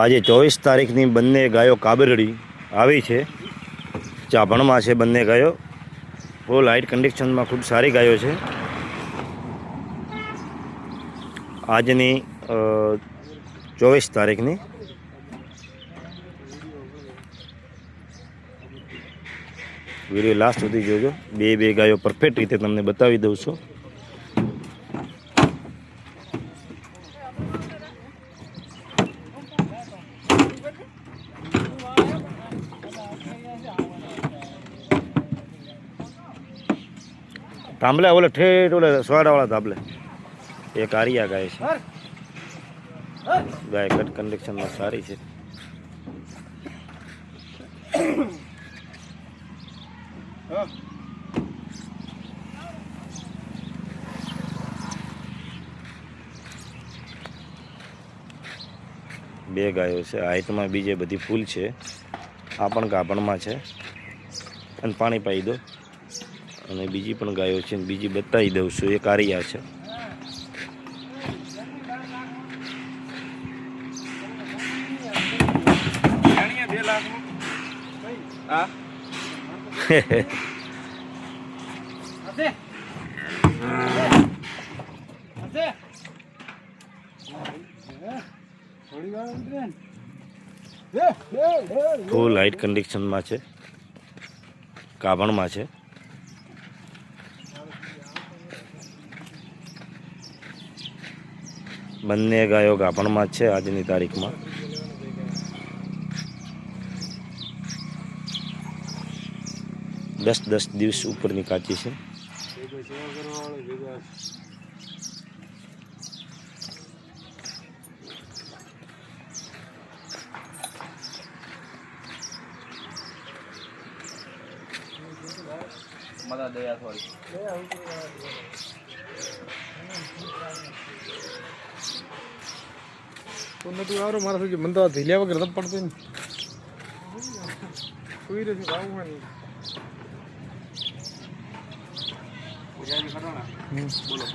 આજે 24 તારીખની બંને ગાયો કાબરડી આવી છે। ચાભણમાં છે બંને ગાયો, ફૂલ હાઇટ કન્ડિશનમાં ખૂબ સારી ગાયો છે। આજની 24 તારીખની વિડીયો લાસ્ટ સુધી જોજો। બે ગાયો પરફેક્ટ રીતે તમને બતાવી દઉં છું। તાંબલે ઓલે ઠેઠ ઓલે સોડાવાળા તાંબલે એક આરિયા ગાય છે। ગાય કટ કન્ડિશનમાં સારી છે। બે ગાયો છે, હાઈટમાં બીજે બધી ફૂલ છે। આ પણ ગાભણમાં છે અને પાણી પાઈ દો। અને બીજી પણ ગાયો છે, બીજી બતાવી દઉં છું। એક આરિયા છે। ફૂલ હાઇટ કન્ડિશનમાં છે, ગાભણમાં છે। બંને ગાયો ગાભણમાં જ છે આજની તારીખમાં। દસ દિવસ ઉપરની કાચી છે। મારા સુધી મને તો ધીલ્યા વગર તો પડતું કોઈ નથી ભાવ બોલો